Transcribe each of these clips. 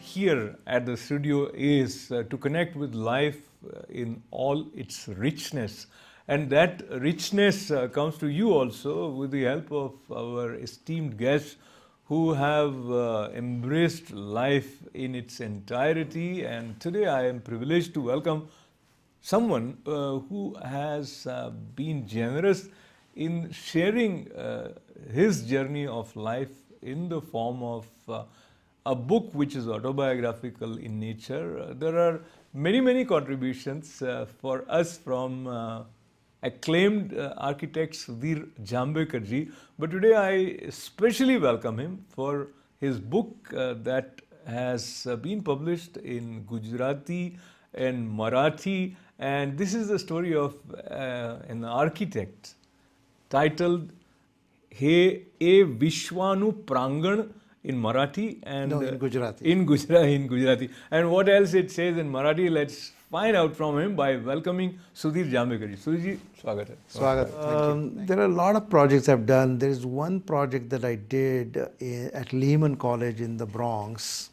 here at the studio is to connect with life in all its richness. And that richness comes to you also with the help of our esteemed guests who have embraced life in its entirety. And today I am privileged to welcome someone who has been generous in sharing his journey of life in the form of a book which is autobiographical in nature. There are many contributions for us from acclaimed architect Sudhir Jambhekar ji. But today I especially welcome him for his book that has been published in Gujarati and Marathi. And this is the story of an architect titled He E Vishwanu Prangan in Marathi and in Gujarati. In Gujarati. And what else it says in Marathi? Let's find out from him by welcoming Sudhir Jambhekar ji. Sudhir ji, swagat hai. Swagat. Thank you. There are a lot of projects I've done. There is one project that I did at Lehman College in the Bronx.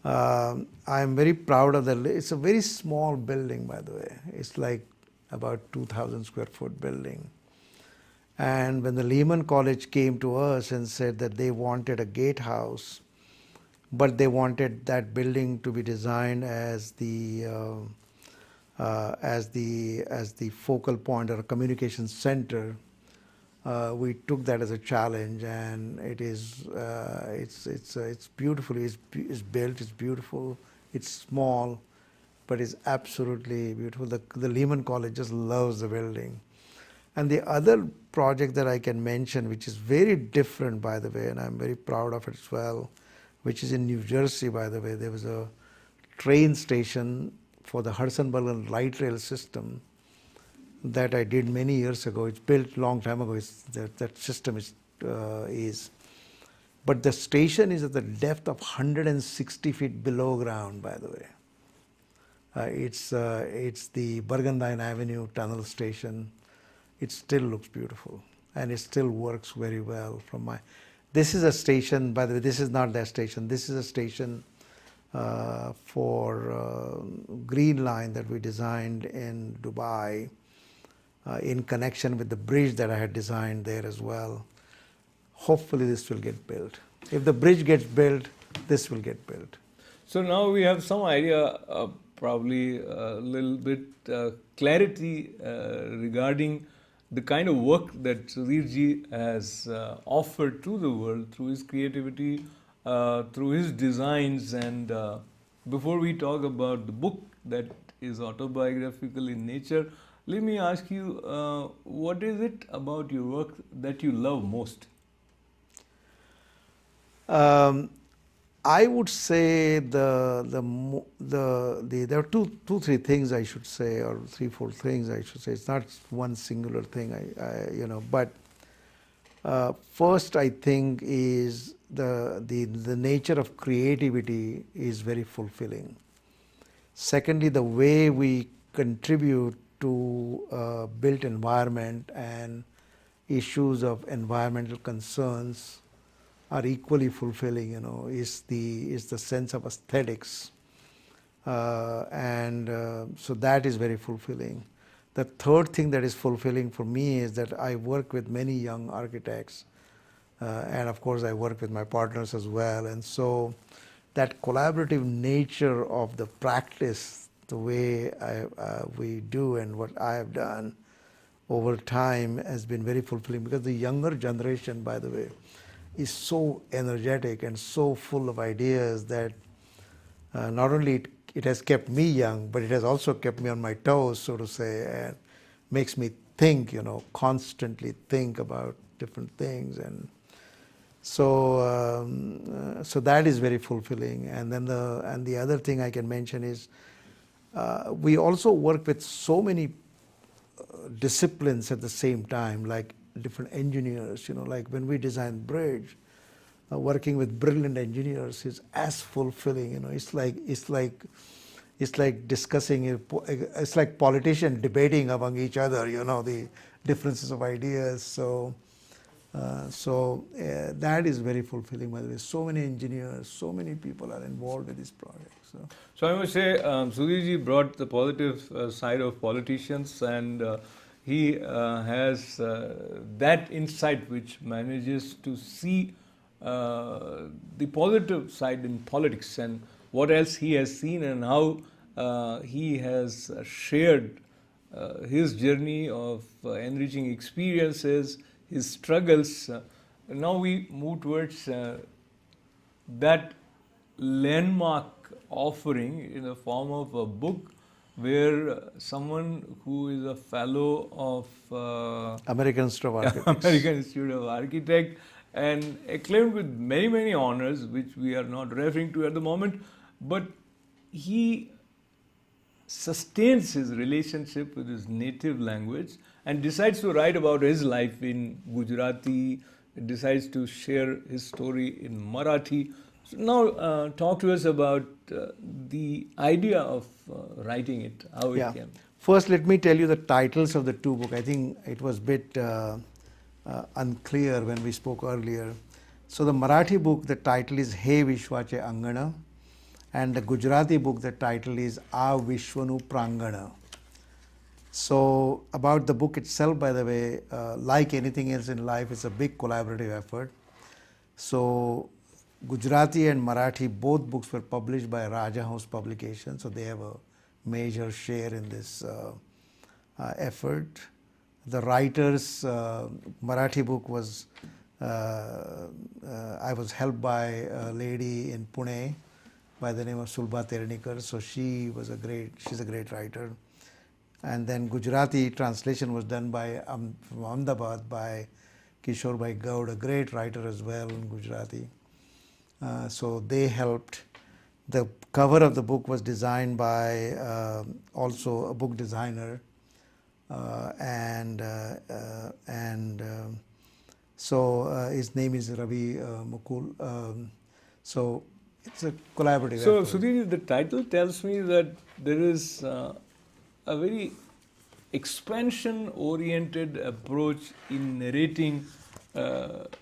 I'm very proud of that. It's a very small building, by the way. It's like about 2,000 square foot building. And when the Lehman College came to us and said that they wanted a gatehouse, but they wanted that building to be designed as the focal point or a communication center, we took that as a challenge, and it is it's beautiful. It's built. It's beautiful. It's small, but it's absolutely beautiful. The Lehman College just loves the building. And the other project that I can mention, which is very different, by the way, and I'm very proud of it as well, which is in New Jersey, by the way. There was a train station for the Hudson-Bergen light rail system that I did many years ago. It's built long time ago. That system is. But the station is at the depth of 160 feet below ground, by the way. It's the Burgundy Avenue tunnel station. It still looks beautiful, and it still works very well. This is a station, by the way, this is not that station. This is a station for Green Line that we designed in Dubai in connection with the bridge that I had designed there as well. Hopefully this will get built. If the bridge gets built, this will get built. So now we have some idea, probably a little bit clarity regarding the kind of work that Sudhir ji has offered to the world through his creativity, through his designs. And before we talk about the book that is autobiographical in nature, let me ask you, what is it about your work that you love most? I would say there are three things I should say, or 3-4 things I should say. It's not one singular thing, But first, I think is the nature of creativity is very fulfilling. Secondly, the way we contribute to a built environment and issues of environmental concerns are equally fulfilling, is the sense of aesthetics. So that is very fulfilling. The third thing that is fulfilling for me is that I work with many young architects, and of course I work with my partners as well. And so that collaborative nature of the practice, the way we do and what I have done over time has been very fulfilling, because the younger generation, by the way, is so energetic and so full of ideas that not only it has kept me young, but it has also kept me on my toes, so to say, and makes me think, constantly think about different things. And so that is very fulfilling. And then the other thing I can mention is we also work with so many disciplines at the same time, like different engineers, like when we design bridge, working with brilliant engineers is as fulfilling. It's like discussing, it's like politicians debating among each other, the differences of ideas. So That is very fulfilling, by the way. So many engineers, so many people are involved with this project. So I must say, Sudhirji brought the positive side of politicians, and he has that insight which manages to see the positive side in politics, and what else he has seen, and how he has shared his journey of enriching experiences, his struggles. Now we move towards that landmark offering in the form of a book where someone who is a fellow of American Institute of Architects. American Institute of Architect and acclaimed with many, many honors, which we are not referring to at the moment, but he sustains his relationship with his native language and decides to write about his life in Gujarati, decides to share his story in Marathi. So now talk to us about the idea of writing it, how it came. First, let me tell you the titles of the two books. I think it was a bit unclear when we spoke earlier. So the Marathi book, the title is He Vishwache Angana, and the Gujarati book, the title is A Vishwanu Prangana. So about the book itself, by the way, like anything else in life, it's a big collaborative effort. So Gujarati and Marathi, both books were published by Raja House Publication, so they have a major share in this effort. The writer's Marathi book was, I was helped by a lady in Pune by the name of Sulbha Ternikar, so she's a great writer. And then Gujarati translation was done by from Ahmedabad by Kishore Bhai Gaud, a great writer as well in Gujarati. So they helped. The cover of the book was designed by also a book designer, so his name is Ravi Mukul. So it's a collaborative effort. So Sudhir, the title tells me that there is a very expansion-oriented approach in narrating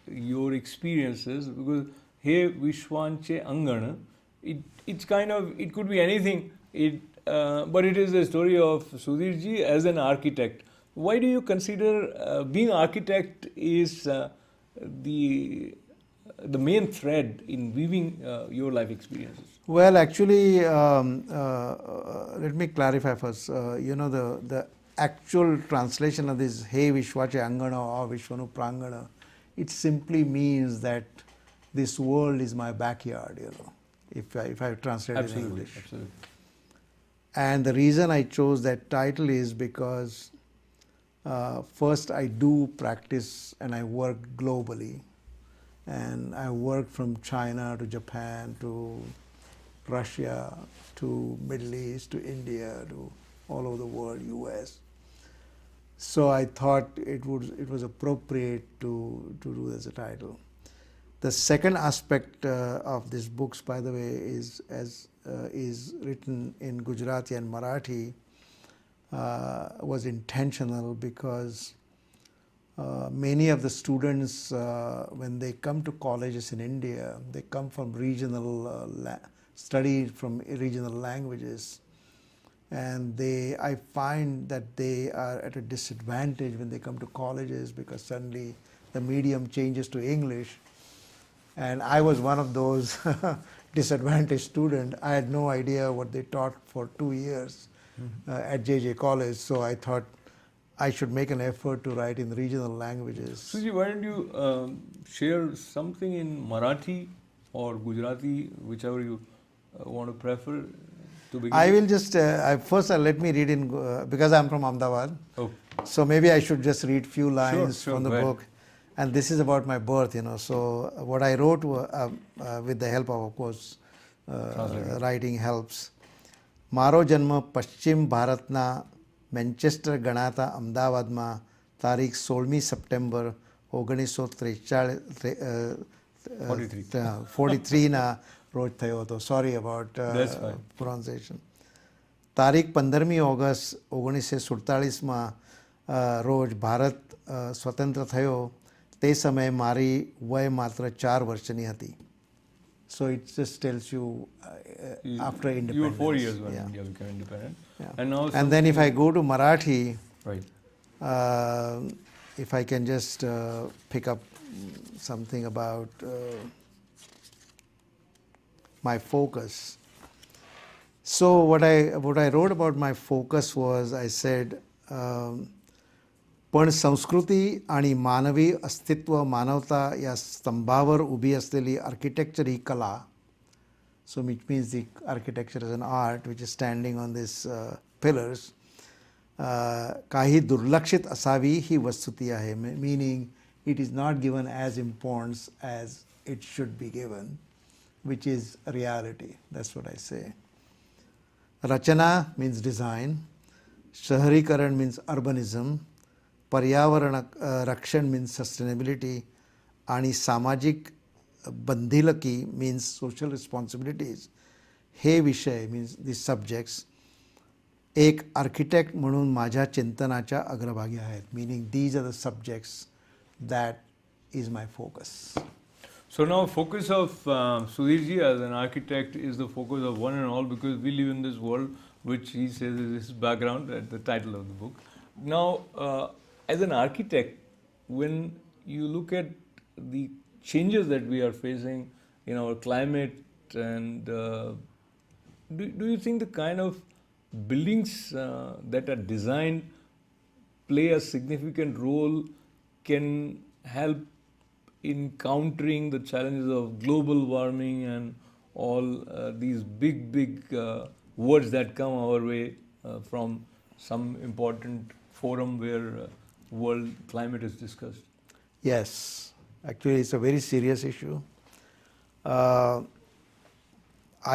your experiences, because He Vishwanche Angana, it's kind of, it could be anything, but it is the story of Sudhirji as an architect. Why do you consider being architect is the main thread in weaving your life experiences? Well, actually, let me clarify first. The actual translation of this He Vishwache Angana or Vishwanu Prangana, it simply means that this world is my backyard, if I translate it in English. Absolutely. And the reason I chose that title is because first I do practice and I work globally. And I work from China to Japan to Russia to Middle East to India to all over the world, US. So I thought it was appropriate to do as a title. The second aspect of these books, by the way, is written in Gujarati and Marathi, was intentional because many of the students, when they come to colleges in India, they come from studied from regional languages, and I find that they are at a disadvantage when they come to colleges because suddenly the medium changes to English. And I was one of those disadvantaged students. I had no idea what they taught for 2 years at JJ College, so I thought I should make an effort to write in regional languages. Suji, why don't you share something in Marathi or Gujarati, whichever you want to prefer to begin? I will just, first let me read in, because I'm from Ahmedabad. Oh. So maybe I should just read few lines Sure, from the book. And this is about my birth, So what I wrote with the help of course, writing helps. Maro janma Paschim Bharatna Manchester ગણાતા અમદાવાદમાં તારીખ 16મી September 1943ના રોજ થયો હતો. Sorry about pronunciation. તારીખ 15મી August 1947માં રોજ ભારત સ્વતંત્ર થયો તે સમયે મારી વય માત્ર 4 વર્ષની હતી. So it just tells you after independence. You were 4 years when Yeah. India became independent. Yeah. And now And then if I go to Marathi, right. if I can just pick up something about my focus. So what I wrote about my focus was, I said, पण संस्कृती आणि मानवी अस्तित्व, मानवता या स्तंभावर उभी असलेली आर्किटेक्चर ही कला, so which means the architecture is an art which is standing on these pillars, काही दुर्लक्षित असावी ही वस्तुती आहे, meaning it is not given as importance as it should be given, which is reality. That's what I say. Rachana means design, शहरीकरण means urbanism, पर्यावरण रक्षण means sustainability, आणि सामाजिक बंधिलकी means social responsibilities. हे विषय means the subjects एक architect म्हणून माझ्या चिंतनाच्या अग्रभागी आहेत, meaning these are the subjects that is my focus. So now focus of Sudhirji as an architect is the focus of one and all, because we live in this world which he says is his background at the title of the book. Now as an architect, when you look at the changes that we are facing in our climate, and do you think the kind of buildings that are designed play a significant role, can help in countering the challenges of global warming and all these big words that come our way from some important forum where world climate is discussed? Yes, actually it's a very serious issue. I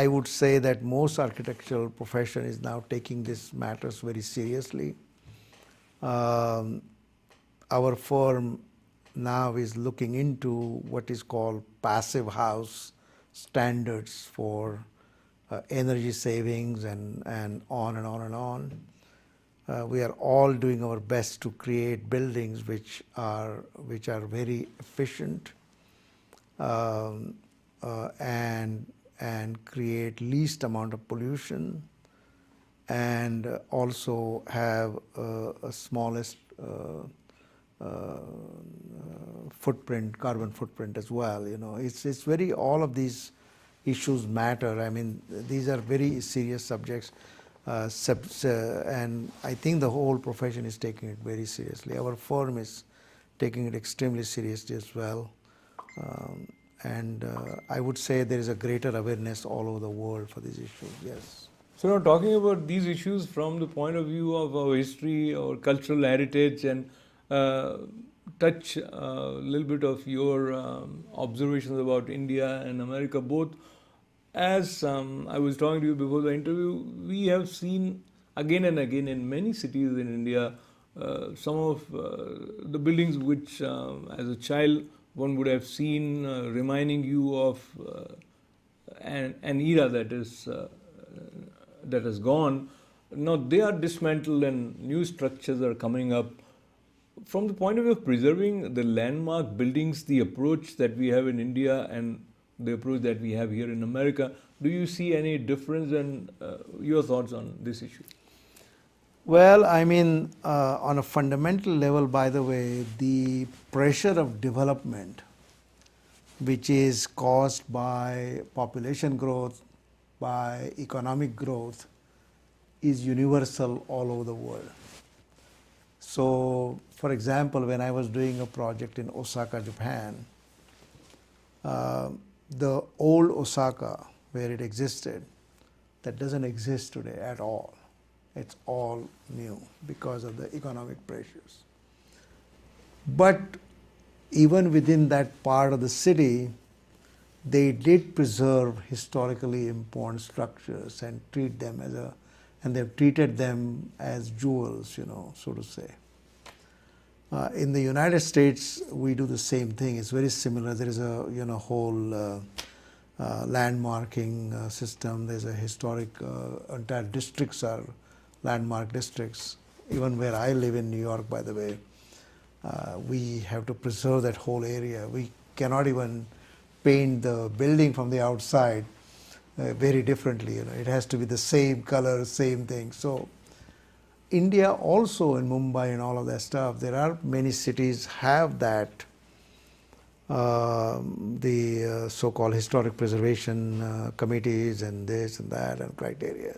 would say that most architectural profession is now taking these matters very seriously. Our firm now is looking into what is called passive house standards for energy savings and on and on and on. We are all doing our best to create buildings which are very efficient and create least amount of pollution, and also have a smallest footprint, carbon footprint as well. You know, it's very, all of these issues matter. I mean, these are very serious subjects. And I think the whole profession is taking it very seriously. Our firm is taking it extremely seriously as well. And I would say there is a greater awareness all over the world for these issues, yes. So now talking about these issues from the point of view of our history, our cultural heritage, and touch a little bit of your observations about India and America both. As I was talking to you before the interview, we have seen again and again in many cities in India some of the buildings which as a child one would have seen reminding you of an era that is gone. Now they are dismantled and new structures are coming up. From the point of view of preserving the landmark buildings, the approach that we have in India and the approach that we have here in America, do you see any difference, and your thoughts on this issue? Well, I mean, on a fundamental level, by the way, the pressure of development, which is caused by population growth, by economic growth, is universal all over the world. So, for example, when I was doing a project in Osaka, Japan, the old Osaka, where it existed, that doesn't exist today at all. It's all new because of the economic pressures. But even within that part of the city, they did preserve historically important structures and treat them and they've treated them as jewels, you know, so to say. In the United States, we do the same thing. It's very similar. There is a whole landmarking system. There's a historic entire districts are landmark districts. Even where I live in New York, by the way, we have to preserve that whole area. We cannot even paint the building from the outside very differently. It has to be the same color, same thing. So India also in Mumbai and all of that stuff, there are many cities have that the so-called historic preservation committees and this and that and criteria.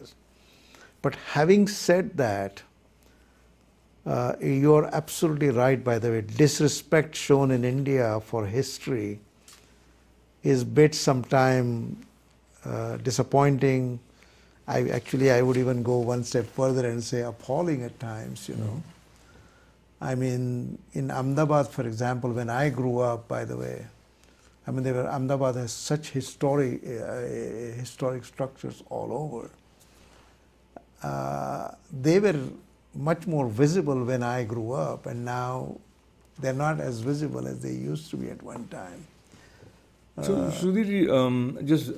But having said that, you're absolutely right, by the way. Disrespect shown in India for history is bit sometime disappointing. I would even go one step further and say appalling at times, I mean, in Ahmedabad, for example, when I grew up, by the way, I mean, Ahmedabad has such historic structures all over. They were much more visible when I grew up, and now they're not as visible as they used to be at one time. So, Sudhir, just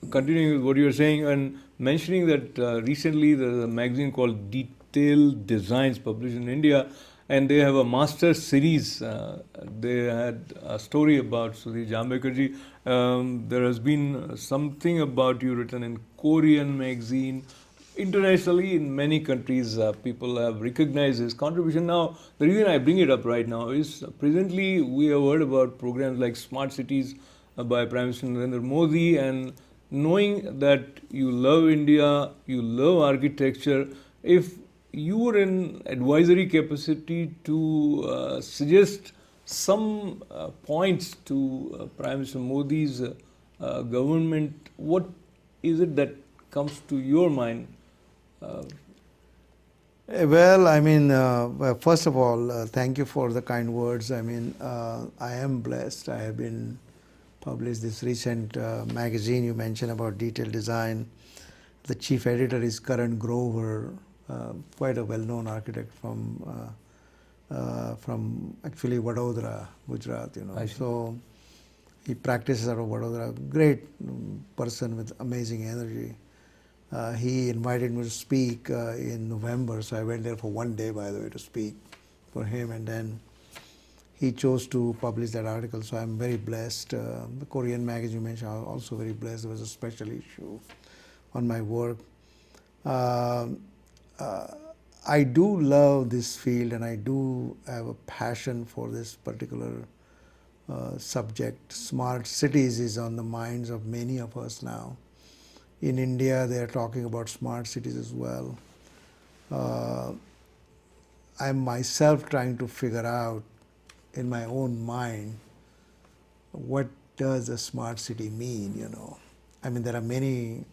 continuing with what you were saying and mentioning that recently there's a magazine called Detailed Designs published in India, and they have a master series. They had a story about Sudhir Jambhekar ji. There has been something about you written in Korean magazine. Internationally, in many countries, people have recognized his contribution. Now, the reason I bring it up right now is presently we have heard about programs like Smart Cities by Prime Minister Narendra Modi, and knowing that you love India, you love architecture, if you were in advisory capacity to suggest some points to Prime Minister Modi's government, what is it that comes to your mind? Well, I mean, first of all, thank you for the kind words. I mean, I am blessed. I have been published this recent magazine you mentioned about detailed design. The chief editor is Karan Grover, quite a well-known architect from actually Vadodara, Gujarat. So he practices out of Vadodara. Great person with amazing energy. He invited me to speak in November, so I went there for one day, by the way, to speak for him, and then he chose to publish that article, so I'm very blessed. The Korean magazine you mentioned, I'm also very blessed. There was a special issue on my work. I do love this field, and I do have a passion for this particular subject. Smart cities is on the minds of many of us now. In India, they are talking about smart cities as well. I'm myself trying to figure out in my own mind, what does a smart city mean, I mean, there are many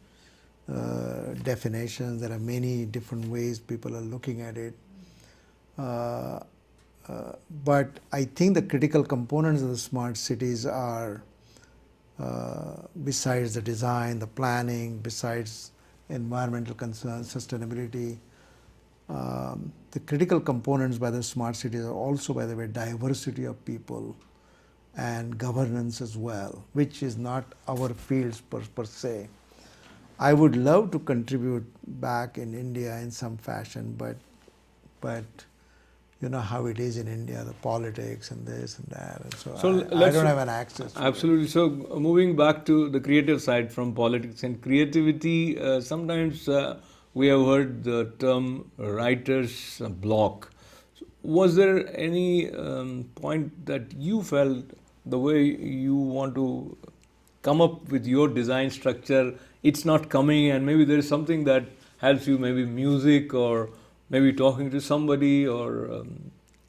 definitions, there are many different ways people are looking at it. But I think the critical components of the smart cities are, besides the design, the planning, besides environmental concerns, sustainability, the critical components by the smart cities are also, by the way, diversity of people and governance as well, which is not our fields per se. I would love to contribute back in India in some fashion, but you know how it is in India, the politics and this and that, and so I don't have an access to absolutely. So moving back to the creative side from politics and creativity, sometimes we have heard the term writer's block. Was there any point that you felt the way you want to come up with your design structure, it's not coming, and maybe there is something that helps you, maybe music or maybe talking to somebody or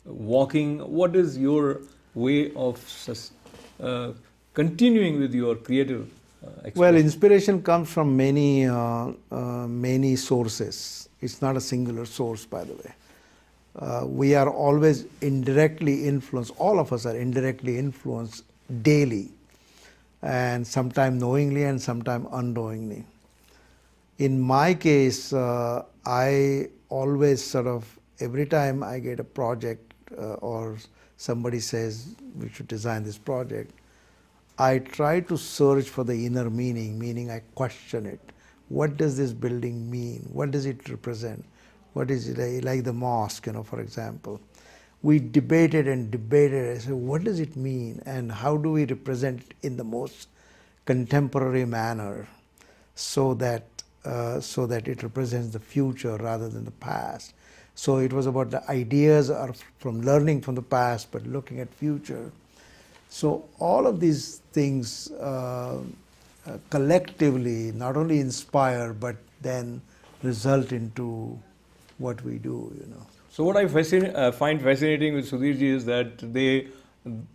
walking? What is your way of continuing with your creative expression? Well, inspiration comes from many sources. It's not a singular source, by the way. We are always indirectly influenced. All of us are indirectly influenced daily, and sometimes knowingly and sometimes unknowingly. In my case, I always sort of, every time I get a project or somebody says we should design this project, I try to search for the inner meaning I question it. What does this building mean? What does it represent? What is it like the mosque, for example? we debated and debated. I said, what does it mean, and how do we represent it in the most contemporary manner, so that it represents the future rather than the past. So it was about the ideas are from learning from the past, but looking at future. So all of these things collectively not only inspire, but then result into what we do, you know. So what I find fascinating with Sudhirji is that they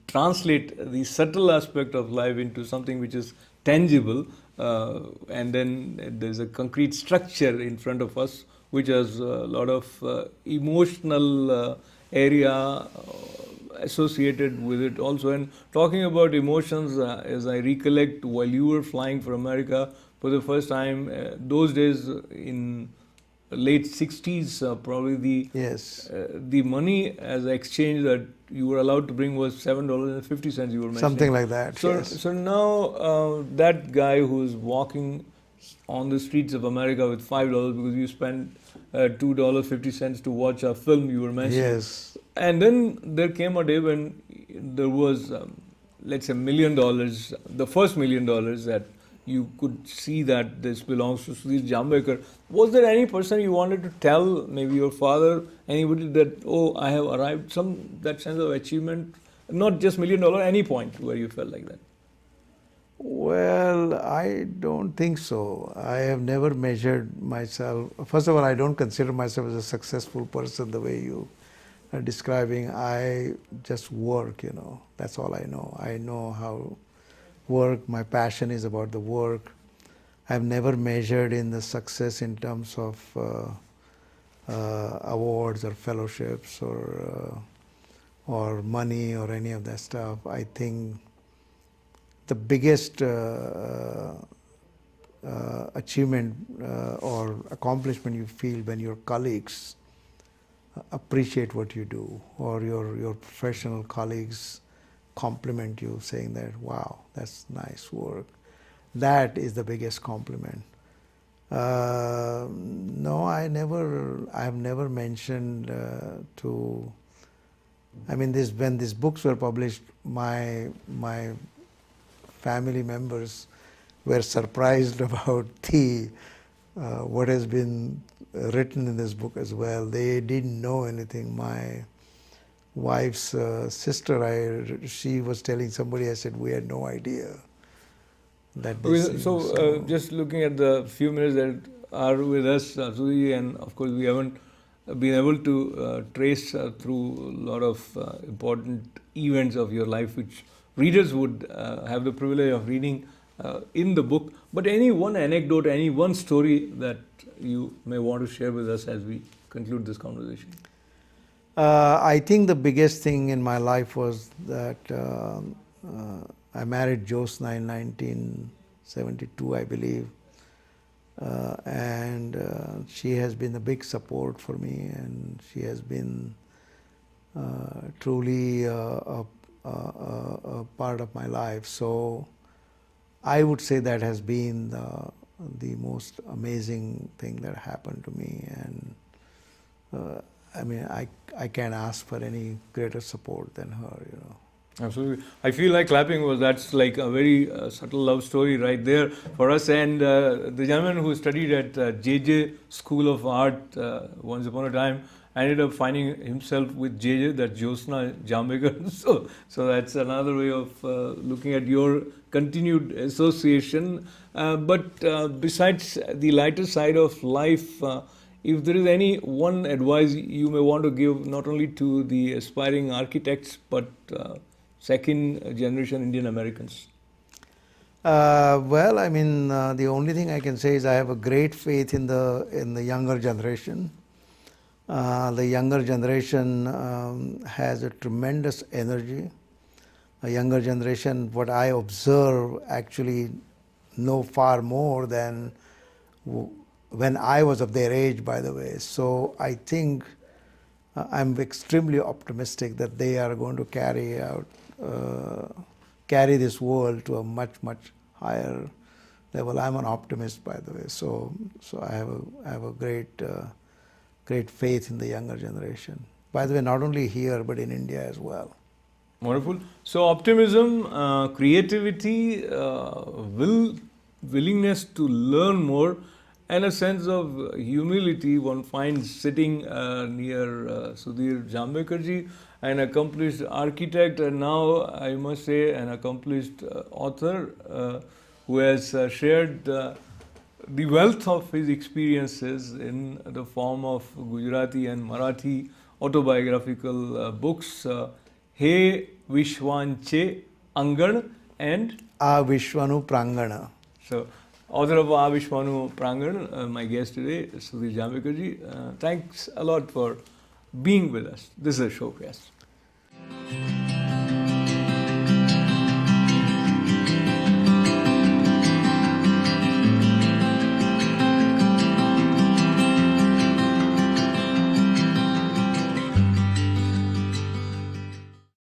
translate the subtle aspect of life into something which is tangible, and then there's a concrete structure in front of us which has a lot of emotional area associated with it also. And talking about emotions, as I recollect, while you were flying for America for the first time, those days in late 60s, probably Yes. the money as exchange that you were allowed to bring was $7.50, you were mentioning. Something like that. So, Yes. so now that guy who's walking on the streets of America with $5 because you spent $2.50 to watch a film you were mentioning. Yes. And then there came a day when there was, let's say, $1 million, the first $1 million that you could see that this belongs to Sudhir Jambhekar. Was there any person you wanted to tell, maybe your father, anybody that, oh, I have arrived, that sense of achievement, not just $1 million, any point where you felt like that? Well, I don't think so. I have never measured myself. First of all, I don't consider myself as a successful person the way you are describing. I just work, you know. That's all I know. I know how work, my passion is about the work. I've never measured in the success in terms of awards or fellowships or money or any of that stuff. I think the biggest achievement or accomplishment you feel when your colleagues appreciate what you do, or your professional colleagues compliment you, saying that, wow, that's nice work. That is the biggest compliment. No, I've never mentioned to. I mean, when these books were published, my family members were surprised about what has been written in this book as well. They didn't know anything. My wife's sister, she was telling somebody, I said, we had no idea that this. So, just looking at the few minutes that are with us, Sudhi, and of course we haven't been able to trace through a lot of important events of your life, which readers would have the privilege of reading in the book. But any one anecdote, any one story that you may want to share with us as we conclude this conversation? I think the biggest thing in my life was that I married Josna in 1972, I believe. And she has been a big support for me, and she has been truly a part of my life. So I would say that has been the most amazing thing that happened to me. And I mean, I can't ask for any greater support than her, you know. Absolutely. I feel like clapping that's like a very subtle love story right there for us. And the gentleman who studied at JJ School of Art once upon a time ended up finding himself with JJ, that's Josna Jambhekar. So that's another way of looking at your continued association. But besides the lighter side of life, if there is any one advice you may want to give not only to the aspiring architects but second generation Indian Americans? Well, I mean, the only thing I can say is I have a great faith in the younger generation. The younger generation has a tremendous energy. A younger generation, what I observe, actually know far more than when I was of their age, by the way. So I think I'm extremely optimistic that they are going to carry this world to a much, much higher level. I'm an optimist, by the way. So I have a great faith in the younger generation. By the way, not only here, but in India as well. Wonderful. So optimism, creativity, willingness to learn more, and a sense of humility one finds sitting near Sudhir Jambhekar ji, an accomplished architect, and now I must say an accomplished author who has shared the wealth of his experiences in the form of Gujarati and Marathi autobiographical books. He Vishwanche Angan and A Vishwanu Prangana. so author of A Vishwanu Prangan, my guest today, Sudhir Jambhekar ji. Thanks a lot for being with us. This is a showcast.